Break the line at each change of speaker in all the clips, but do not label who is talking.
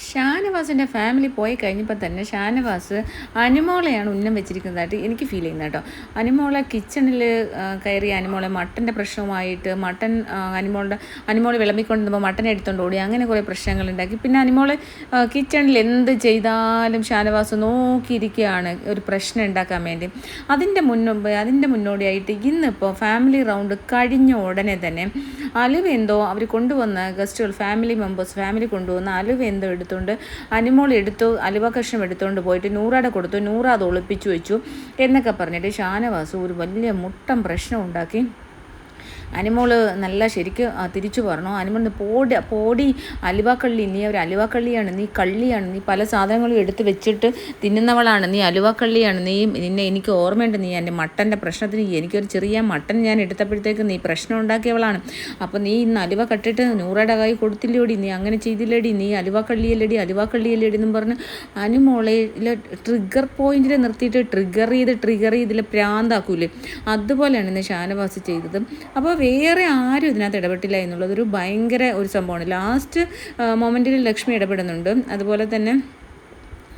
ഷാനവാസിൻ്റെ family പോയി കഴിഞ്ഞപ്പോൾ തന്നെ ഷാനവാസ് അനുമോളെയാണ് ഉന്നം വെച്ചിരിക്കുന്നതായിട്ട് എനിക്ക് ഫീൽ ചെയ്യുന്നത് കേട്ടോ. അനുമോളെ കിച്ചണിൽ കയറി അനുമോളെ മട്ടൻ്റെ പ്രശ്നവുമായിട്ട് അനുമോളെ വിളമ്പിക്കൊണ്ടിരുമ്പോൾ മട്ടനെ എടുത്തുകൊണ്ട് ഓടി, അങ്ങനെ കുറേ പ്രശ്നങ്ങളുണ്ടാക്കി. പിന്നെ അനുമോളെ കിച്ചണിൽ എന്ത് ചെയ്താലും ഷാനവാസ് നോക്കിയിരിക്കുകയാണ് ഒരു പ്രശ്നം ഉണ്ടാക്കാൻ വേണ്ടി. അതിൻ്റെ മുന്നോടിയായിട്ട് ഇന്നിപ്പോൾ ഫാമിലി റൗണ്ട് കഴിഞ്ഞ ഉടനെ തന്നെ അലുവ എന്തോ അവർ കൊണ്ടുവന്ന ഗസ്റ്റുകൾ ഫാമിലി കൊണ്ടുവന്ന അലുവ എന്തോ എടുത്തുകൊണ്ട് അനുമോൾ അലുവ കഷ്ണം എടുത്തുകൊണ്ട് പോയിട്ട് നൂറയുടെ കൊടുത്തു. നൂറ അത് ഒളിപ്പിച്ചു വെച്ചു എന്നൊക്കെ പറഞ്ഞിട്ട് ഷാനവാസ് ഒരു വലിയ മുട്ടം പ്രശ്നം ഉണ്ടാക്കി. അനുമോൾ നല്ല ശരിക്ക് തിരിച്ചു പറഞ്ഞു, അനുമോളിന് പോടി അലുവാക്കള്ളി, നീ ഒരു അലുവാക്കള്ളിയാണ്, നീ കള്ളിയാണ്, നീ പല സാധനങ്ങളും എടുത്ത് വെച്ചിട്ട് തിന്നുന്നവളാണ്, നീ അലുവാക്കള്ളിയാണ്, നിന്നെ എനിക്ക് ഓർമ്മയുണ്ട്, നീ എൻ്റെ മട്ടൻ്റെ പ്രശ്നത്തിന് എനിക്കൊരു ചെറിയ മട്ടൻ ഞാൻ എടുത്തപ്പോഴത്തേക്ക് നീ പ്രശ്നം ഉണ്ടാക്കിയവളാണ്. അപ്പോൾ നീ ഇന്ന് അലുവ കട്ടിട്ട് നൂറയുടെ കൈ കൊടുത്തില്ലേടി, നീ അങ്ങനെ ചെയ്തില്ലേടി, നീ അലുവാക്കള്ളിയല്ലേടി എന്നും പറഞ്ഞ് അനുമോളെ ട്രിഗർ പോയിന്റിൽ നിർത്തിയിട്ട് ട്രിഗർ ചെയ്ത് ഇതിൽ പ്രാന്താക്കൂലേ, അതുപോലെയാണ് ഇന്ന് ഷാനവാസ് ചെയ്തത്. അപ്പോൾ വേറെ ആരും ഇതിനകത്ത് ഇടപെട്ടില്ല എന്നുള്ളതൊരു ഭയങ്കര ഒരു സംഭവമാണ്. ലാസ്റ്റ് മൊമെൻറ്റിൽ ലക്ഷ്മി ഇടപെടുന്നുണ്ട്, അതുപോലെ തന്നെ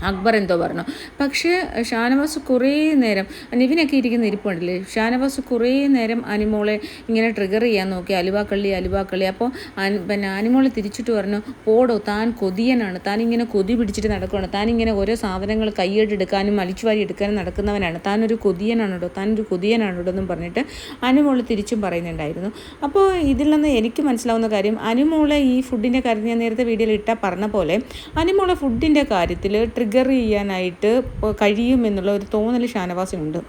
അക്ബർ എന്തോ പറഞ്ഞു. പക്ഷേ ഷാനവാസ് കുറേ നേരം, നിവിനൊക്കെ ഇരിക്കുന്ന ഇരിപ്പുണ്ടല്ലേ, ഷാനവാസ് കുറേ നേരം അനുമോളെ ഇങ്ങനെ ട്രിഗർ ചെയ്യാൻ നോക്കി, അലുവാക്കള്ളി. അപ്പോൾ പിന്നെ അനുമോളെ തിരിച്ചിട്ട് പറഞ്ഞു, പോടോ താൻ കൊതിയനാണ്, താൻ ഇങ്ങനെ കൊതി പിടിച്ചിട്ട് നടക്കുകയാണ്, താൻ ഇങ്ങനെ ഓരോ സാധനങ്ങൾ കൈയ്യെടുക്കാനും അലിച്ചുവാരി എടുക്കാനും നടക്കുന്നവനാണ്, താനൊരു കൊതിയനാണോ എന്നും പറഞ്ഞിട്ട് അനുമോള് തിരിച്ചും പറയുന്നുണ്ടായിരുന്നു. അപ്പോൾ ഇതിൽ നിന്ന് എനിക്ക് മനസ്സിലാവുന്ന കാര്യം, അനുമോളെ ഈ ഫുഡിൻ്റെ കാര്യം ഞാൻ നേരത്തെ വീഡിയോയിൽ പറഞ്ഞ പോലെ അനുമോളെ ഫുഡിൻ്റെ കാര്യത്തിൽ ട്രിഗർ ചെയ്യാനായിട്ട് കഴിയുമെന്നുള്ള ഒരു തോന്നൽ ഷാനവാസിനുണ്ട്.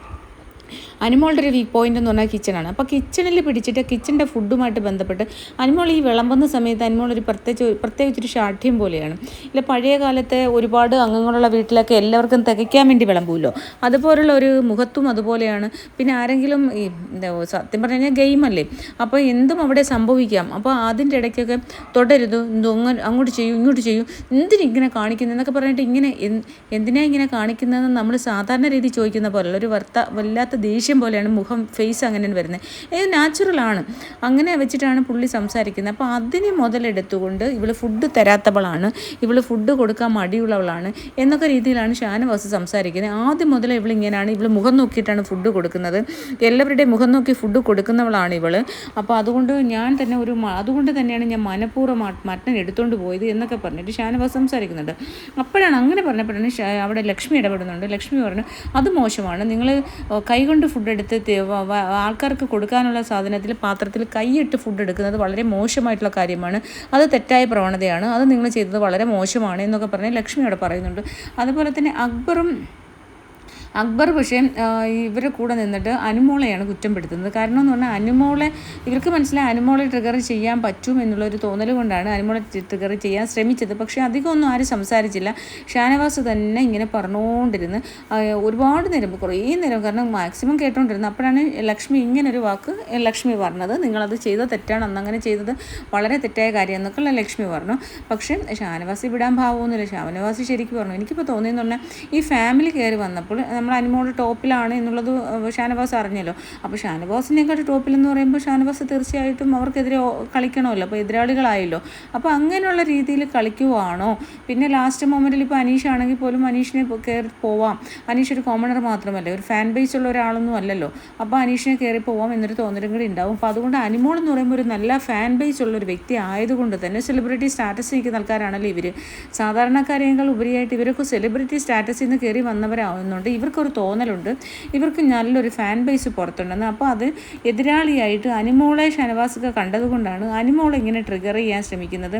അനുമോളുടെ ഒരു വീക്ക് പോയിന്റ് എന്ന് പറഞ്ഞാൽ കിച്ചണാണ്. അപ്പോൾ കിച്ചണിൽ പിടിച്ചിട്ട് കിച്ചണിൻ്റെ ഫുഡുമായിട്ട് ബന്ധപ്പെട്ട് അനുമോൾ ഈ വിളമ്പുന്ന സമയത്ത് അനുമോൾ ഒരു പ്രത്യേകിച്ചൊരു ഷാഠ്യം പോലെയാണ്. ഇല്ല, പഴയ കാലത്തെ ഒരുപാട് അംഗങ്ങളുള്ള വീട്ടിലൊക്കെ എല്ലാവർക്കും തികയ്ക്കാൻ വേണ്ടി വിളമ്പുമല്ലോ, അതുപോലുള്ള ഒരു മുഖത്തും അതുപോലെയാണ്. പിന്നെ ആരെങ്കിലും ഈ സത്യം പറഞ്ഞു കഴിഞ്ഞാൽ ഗെയിമല്ലേ, അപ്പോൾ എന്തും അവിടെ സംഭവിക്കാം. അപ്പോൾ അതിൻ്റെ ഇടയ്ക്കൊക്കെ തുടരുത്, അങ്ങോട്ട് ചെയ്യൂ ഇങ്ങോട്ട് ചെയ്യൂ, എന്തിനിങ്ങനെ കാണിക്കുന്നതെന്നൊക്കെ പറഞ്ഞിട്ട് എന്തിനാ ഇങ്ങനെ കാണിക്കുന്നതെന്ന് നമ്മൾ സാധാരണ രീതി ചോദിക്കുന്ന പോലെയുള്ള ഒരു വല്ലാത്ത ദേഷ്യം പോലെയാണ് ഫേസ് അങ്ങനെ വരുന്നത്. ഇത് നാച്ചുറലാണ്, അങ്ങനെ വെച്ചിട്ടാണ് പുള്ളി സംസാരിക്കുന്നത്. അപ്പോൾ അതിനെ മുതലെടുത്തുകൊണ്ട് ഇവള് ഫുഡ് തരാത്തവളാണ്, ഇവള് ഫുഡ് കൊടുക്കാൻ മടിയുള്ളവളാണ് എന്നൊക്കെ രീതിയിലാണ് ഷാനവാസ് സംസാരിക്കുന്നത്. ആദ്യം മുതൽ ഇവളിങ്ങനെയാണ്, ഇവള് മുഖം നോക്കിയിട്ടാണ് ഫുഡ് കൊടുക്കുന്നത്, എല്ലാവരുടെയും മുഖം നോക്കി ഫുഡ് കൊടുക്കുന്നവളാണ് ഇവള്. അപ്പോൾ അതുകൊണ്ട് തന്നെയാണ് ഞാൻ മനഃപൂർവ്വം മട്ടൻ എടുത്തുകൊണ്ട് പോയത് എന്നൊക്കെ പറഞ്ഞിട്ട് ഷാനവാസ് സംസാരിക്കുന്നുണ്ട്. അപ്പോഴാണ് അങ്ങനെ പറഞ്ഞപ്പോഴാണ് അവിടെ ലക്ഷ്മി ഇടപെടുന്നുണ്ട്. ലക്ഷ്മി പറഞ്ഞു, അത് മോശമാണ്, നിങ്ങൾ കൈകൊണ്ട് ഫുഡ് എടുത്ത് ആൾക്കാർക്ക് കൊടുക്കാനുള്ള സാധനത്തിൽ പാത്രത്തിൽ കൈയിട്ട് ഫുഡ് എടുക്കുന്നത് വളരെ മോശമായിട്ടുള്ള കാര്യമാണ്, അത് തെറ്റായ പ്രവണതയാണ്, അത് നിങ്ങൾ ചെയ്തത് വളരെ മോശമാണ് എന്നൊക്കെ പറഞ്ഞ് ലക്ഷ്മിയോട് പറയുന്നുണ്ട്. അതുപോലെ തന്നെ അക്ബർ പക്ഷേ ഇവരുടെ കൂടെ നിന്നിട്ട് അനുമോളെയാണ് കുറ്റപ്പെടുത്തുന്നത്. കാരണം എന്ന് പറഞ്ഞാൽ ഇവർക്ക് മനസ്സിലായി അനുമോളെ ട്രിഗർ ചെയ്യാൻ പറ്റും എന്നുള്ളൊരു തോന്നൽ കൊണ്ടാണ് അനുമോളെ ട്രിഗർ ചെയ്യാൻ ശ്രമിച്ചത്. പക്ഷേ അധികമൊന്നും ആരും സംസാരിച്ചില്ല. ഷാനവാസ് തന്നെ ഇങ്ങനെ പറഞ്ഞുകൊണ്ടിരുന്ന് ഒരുപാട് നേരം, കുറേ നേരം, കാരണം മാക്സിമം കേട്ടുകൊണ്ടിരുന്നു. അപ്പോഴാണ് ലക്ഷ്മി ഇങ്ങനൊരു വാക്ക് ലക്ഷ്മി പറഞ്ഞത്, നിങ്ങളത് ചെയ്തത് തെറ്റാണ്, അന്നങ്ങനെ ചെയ്തത് വളരെ തെറ്റായ കാര്യം എന്നൊക്കെയുള്ള ലക്ഷ്മി പറഞ്ഞു. പക്ഷേ ഷാനവാസ് വിടാൻ ഭാവമൊന്നുമില്ല. ഷാനവാസ് ശരിക്കും പറഞ്ഞു, എനിക്കിപ്പോൾ തോന്നിയെന്ന് പറഞ്ഞാൽ ഈ ഫാമിലി കയറി വന്നപ്പോൾ നമ്മൾ അനുമോൾ ടോപ്പിലാണ് എന്നുള്ളത് ഷാനവാസ് അറിഞ്ഞല്ലോ. അപ്പോൾ ഷാനവാസിനെക്കാട്ട് ടോപ്പിലെന്ന് പറയുമ്പോൾ ഷാനവാസ് തീർച്ചയായിട്ടും അവർക്കെതിരെ കളിക്കണമല്ലോ, അപ്പോൾ എതിരാളികളായല്ലോ. അപ്പോൾ അങ്ങനെയുള്ള രീതിയിൽ കളിക്കുവാണോ? പിന്നെ ലാസ്റ്റ് മൊമെൻറ്റിൽ ഇപ്പോൾ അനീഷ് ആണെങ്കിൽ പോലും അനീഷിനെ കയറി പോവാം, അനീഷ് ഒരു കോമണർ മാത്രമല്ല, ഒരു ഫാൻ ബേസ് ഉള്ള ഒരാളൊന്നും അല്ലല്ലോ. അപ്പോൾ അനീഷിനെ കയറി പോവാം എന്നൊരു തോന്നലും കൂടി ഉണ്ടാവും. അപ്പോൾ അതുകൊണ്ട് അനുമോൾ എന്ന് പറയുമ്പോൾ ഒരു നല്ല ഫാൻ ബേസ് ഉള്ളൊരു വ്യക്തി ആയതുകൊണ്ട് തന്നെ സെലിബ്രിറ്റി സ്റ്റാറ്റസ് നിൽക്കുന്ന ആൾക്കാരാണല്ലോ ഇവർ. സാധാരണക്കാരേക്കാൾ ഉപരിയായിട്ട് ഇവരൊക്കെ സെലിബ്രിറ്റി സ്റ്റാറ്റസിൽ നിന്ന് കയറി വന്നവരാവുന്നുണ്ട്. ഇവർക്കൊരു തോന്നലുണ്ട് ഇവർക്ക് നല്ലൊരു ഫാൻ ബേസ് പുറത്തുണ്ടെന്ന്. അപ്പോൾ അത് എതിരാളിയായിട്ട് അനുമോളെ ഷാനവാസൊക്കെ കണ്ടതുകൊണ്ടാണ് അനുമോളെ ഇങ്ങനെ ട്രിഗർ ചെയ്യാൻ ശ്രമിക്കുന്നത്.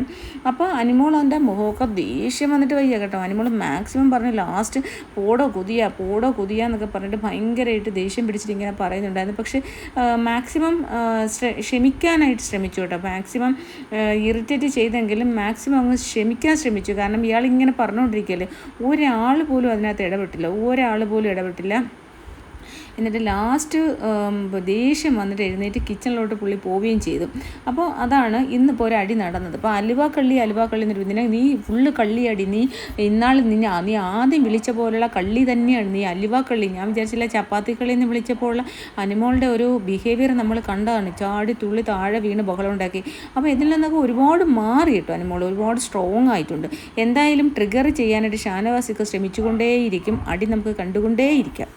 അപ്പോൾ അനുമോൾ അവൻ്റെ മുഖമൊക്കെ ദേഷ്യം വന്നിട്ട് വയ്യ കേട്ടോ. അനുമോൾ മാക്സിമം പറഞ്ഞ് ലാസ്റ്റ് പോടോ കുതിയ എന്നൊക്കെ പറഞ്ഞിട്ട് ഭയങ്കരമായിട്ട് ദേഷ്യം പിടിച്ചിട്ട് ഇങ്ങനെ പറയുന്നുണ്ടായിരുന്നു. പക്ഷേ മാക്സിമം ക്ഷമിക്കാനായിട്ട് ശ്രമിച്ചു കേട്ടോ. മാക്സിമം ഇറിറ്റേറ്റ് ചെയ്തെങ്കിലും മാക്സിമം അങ്ങ് ക്ഷമിക്കാൻ ശ്രമിച്ചു. കാരണം ഇയാൾ ഇങ്ങനെ പറഞ്ഞുകൊണ്ടിരിക്കുകയല്ലേ, ഒരാൾ പോലും അതിനകത്ത് ഇടപെട്ടില്ല. എന്നിട്ട് ലാസ്റ്റ് ദേഷ്യം വന്നിട്ട് എഴുന്നേറ്റ് കിച്ചണിലോട്ട് പുള്ളി പോവുകയും ചെയ്തു. അപ്പോൾ അതാണ് ഇന്നിപ്പോൾ ഒരു അടി നടന്നത്. അപ്പോൾ അലുവ കള്ളി എന്നൊരു ഇതിനെ നീ ഫുള്ള് കള്ളിയടി, നീ ഇന്നാൾ നീ ആദ്യം വിളിച്ച പോലുള്ള കള്ളി തന്നെയാണ്, നീ അലുവ കള്ളി. ഞാൻ വിചാരിച്ചില്ല ചപ്പാത്തി കളി എന്ന് വിളിച്ചപ്പോൾ അനുമോളുടെ ഒരു ബിഹേവിയർ നമ്മൾ കണ്ടതാണ്. ചാടി തുള്ളി താഴെ വീണ് ബഹളം ഉണ്ടാക്കി. അപ്പോൾ ഇതിൽ നിന്നൊക്കെ ഒരുപാട് മാറി കേട്ടോ. അനുമോൾ ഒരുപാട് സ്ട്രോങ് ആയിട്ടുണ്ട്. എന്തായാലും ട്രിഗർ ചെയ്യാനായിട്ട് ഷാനവാസിക്ക് ശ്രമിച്ചുകൊണ്ടേയിരിക്കും. അടി നമുക്ക് കണ്ടുകൊണ്ടേയിരിക്കാം.